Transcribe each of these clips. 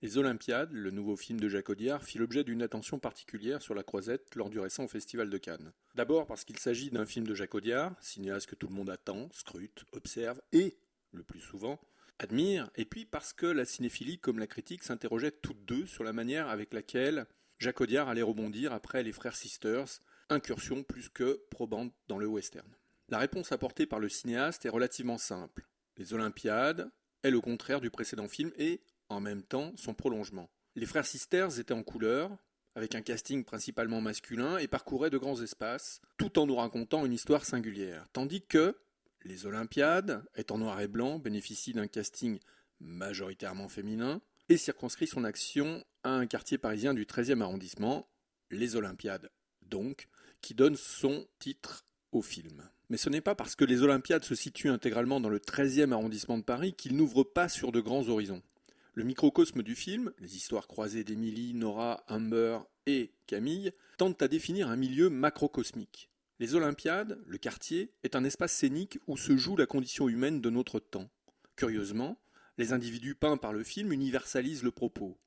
Les Olympiades, le nouveau film de Jacques Audiard, fit l'objet d'une attention particulière sur la Croisette lors du récent Festival de Cannes. D'abord parce qu'il s'agit d'un film de Jacques Audiard, cinéaste que tout le monde attend, scrute, observe et, le plus souvent, admire, et puis parce que la cinéphilie comme la critique s'interrogeaient toutes deux sur la manière avec laquelle Jacques Audiard allait rebondir après Les Frères Sisters, incursion plus que probante dans le western. La réponse apportée par le cinéaste est relativement simple. Les Olympiades est le contraire du précédent film et, en même temps, son prolongement. Les Frères Sisters étaient en couleur, avec un casting principalement masculin, et parcouraient de grands espaces, tout en nous racontant une histoire singulière. Tandis que Les Olympiades, est en noir et blanc, bénéficie d'un casting majoritairement féminin, et circonscrit son action à un quartier parisien du 13e arrondissement, Les Olympiades donc, qui donne son titre au film. Mais ce n'est pas parce que les Olympiades se situent intégralement dans le 13e arrondissement de Paris qu'ils n'ouvrent pas sur de grands horizons. Le microcosme du film, les histoires croisées d'Emily, Nora, Amber et Camille, tentent à définir un milieu macrocosmique. Les Olympiades, le quartier, est un espace scénique où se joue la condition humaine de notre temps. Curieusement, les individus peints par le film universalisent le propos.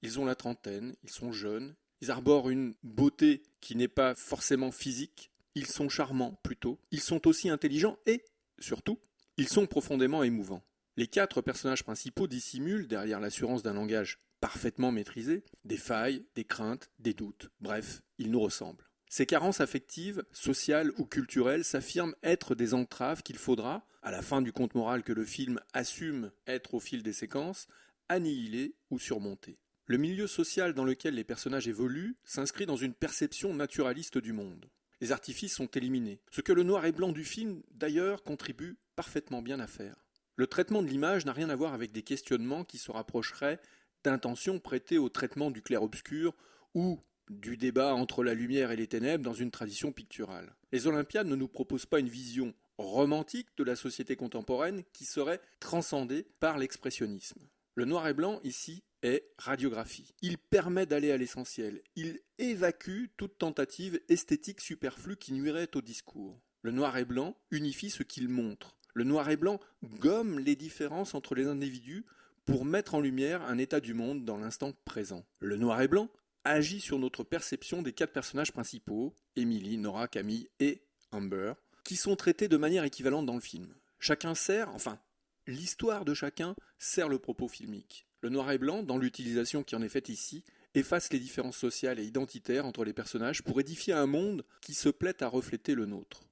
Ils ont la trentaine, ils sont jeunes, ils arborent une beauté qui n'est pas forcément physique, ils sont charmants plutôt, ils sont aussi intelligents et, surtout, ils sont profondément émouvants. Les quatre personnages principaux dissimulent, derrière l'assurance d'un langage parfaitement maîtrisé, des failles, des craintes, des doutes, bref, ils nous ressemblent. Ces carences affectives, sociales ou culturelles s'affirment être des entraves qu'il faudra, à la fin du conte moral que le film assume être au fil des séquences, annihiler ou surmonter. Le milieu social dans lequel les personnages évoluent s'inscrit dans une perception naturaliste du monde. Les artifices sont éliminés, ce que le noir et blanc du film, d'ailleurs, contribue parfaitement bien à faire. Le traitement de l'image n'a rien à voir avec des questionnements qui se rapprocheraient d'intentions prêtées au traitement du clair-obscur ou du débat entre la lumière et les ténèbres dans une tradition picturale. Les Olympiades ne nous proposent pas une vision romantique de la société contemporaine qui serait transcendée par l'expressionnisme. Le noir et blanc, ici, est radiographie. Il permet d'aller à l'essentiel. Il évacue toute tentative esthétique superflue qui nuirait au discours. Le noir et blanc unifie ce qu'il montre. Le noir et blanc gomme les différences entre les individus pour mettre en lumière un état du monde dans l'instant présent. Le noir et blanc agit sur notre perception des quatre personnages principaux, Emily, Nora, Camille et Amber, qui sont traités de manière équivalente dans le film. Chacun sert, enfin, l'histoire de chacun sert le propos filmique. Le noir et blanc, dans l'utilisation qui en est faite ici, efface les différences sociales et identitaires entre les personnages pour édifier un monde qui se plaît à refléter le nôtre.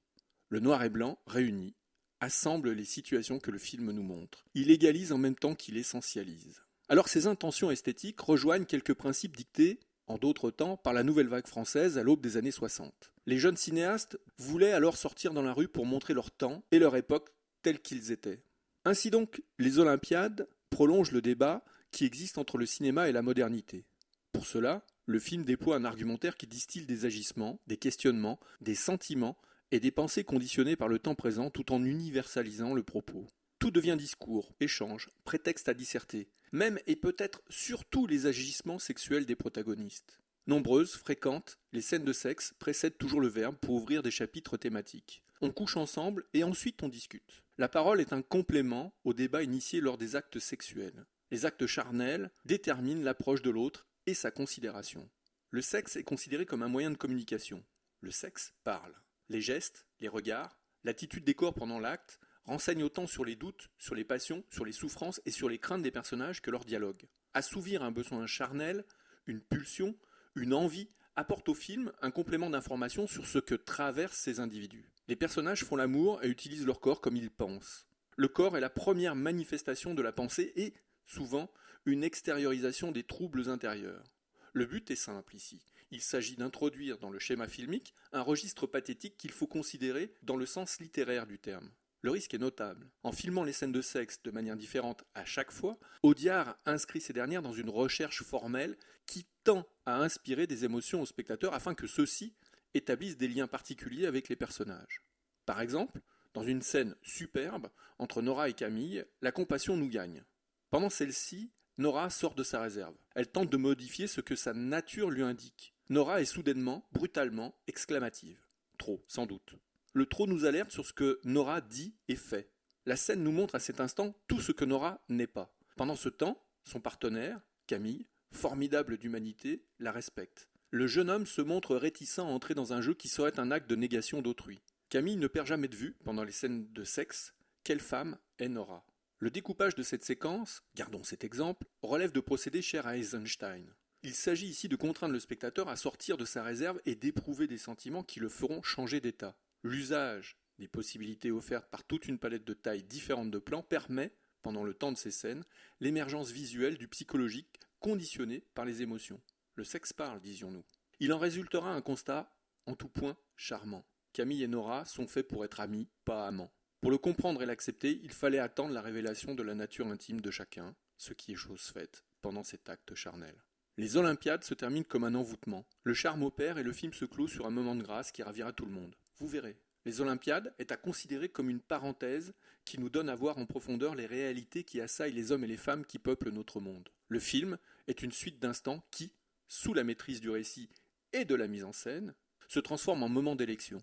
Le noir et blanc, réunis, assemble les situations que le film nous montre. Il égalise en même temps qu'il essentialise. Alors ces intentions esthétiques rejoignent quelques principes dictés, en d'autres temps, par la nouvelle vague française à l'aube des années 60. Les jeunes cinéastes voulaient alors sortir dans la rue pour montrer leur temps et leur époque tels qu'ils étaient. Ainsi donc, les Olympiades prolongent le débat qui existe entre le cinéma et la modernité. Pour cela, le film déploie un argumentaire qui distille des agissements, des questionnements, des sentiments et des pensées conditionnées par le temps présent tout en universalisant le propos. Tout devient discours, échange, prétexte à disserter, même et peut-être surtout les agissements sexuels des protagonistes. Nombreuses, fréquentes, les scènes de sexe précèdent toujours le verbe pour ouvrir des chapitres thématiques. On couche ensemble et ensuite on discute. La parole est un complément au débat initié lors des actes sexuels. Les actes charnels déterminent l'approche de l'autre et sa considération. Le sexe est considéré comme un moyen de communication. Le sexe parle. Les gestes, les regards, l'attitude des corps pendant l'acte renseignent autant sur les doutes, sur les passions, sur les souffrances et sur les craintes des personnages que leur dialogue. Assouvir un besoin charnel, une pulsion, une envie apporte au film un complément d'information sur ce que traversent ces individus. Les personnages font l'amour et utilisent leur corps comme ils pensent. Le corps est la première manifestation de la pensée et, souvent, une extériorisation des troubles intérieurs. Le but est simple ici. Il s'agit d'introduire dans le schéma filmique un registre pathétique qu'il faut considérer dans le sens littéraire du terme. Le risque est notable. En filmant les scènes de sexe de manière différente à chaque fois, Audiard inscrit ces dernières dans une recherche formelle qui tend à inspirer des émotions aux spectateurs afin que ceux-ci établissent des liens particuliers avec les personnages. Par exemple, dans une scène superbe entre Nora et Camille, la compassion nous gagne. Pendant celle-ci, Nora sort de sa réserve. Elle tente de modifier ce que sa nature lui indique. Nora est soudainement, brutalement, exclamative. Trop, sans doute. Le trop nous alerte sur ce que Nora dit et fait. La scène nous montre à cet instant tout ce que Nora n'est pas. Pendant ce temps, son partenaire, Camille, formidable d'humanité, la respecte. Le jeune homme se montre réticent à entrer dans un jeu qui serait un acte de négation d'autrui. Camille ne perd jamais de vue, pendant les scènes de sexe, quelle femme est Nora. Le découpage de cette séquence, gardons cet exemple, relève de procédés chers à Eisenstein. Il s'agit ici de contraindre le spectateur à sortir de sa réserve et d'éprouver des sentiments qui le feront changer d'état. L'usage des possibilités offertes par toute une palette de tailles différentes de plans permet, pendant le temps de ces scènes, l'émergence visuelle du psychologique conditionné par les émotions. Le sexe parle, disions-nous. Il en résultera un constat en tout point charmant. Camille et Nora sont faits pour être amis, pas amants. Pour le comprendre et l'accepter, il fallait attendre la révélation de la nature intime de chacun, ce qui est chose faite pendant cet acte charnel. Les Olympiades se terminent comme un envoûtement. Le charme opère et le film se clôt sur un moment de grâce qui ravira tout le monde. Vous verrez. Les Olympiades est à considérer comme une parenthèse qui nous donne à voir en profondeur les réalités qui assaillent les hommes et les femmes qui peuplent notre monde. Le film est une suite d'instants qui, sous la maîtrise du récit et de la mise en scène, se transforme en moment d'élection.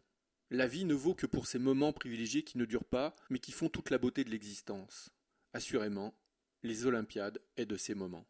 La vie ne vaut que pour ces moments privilégiés qui ne durent pas, mais qui font toute la beauté de l'existence. Assurément, les Olympiades est de ces moments.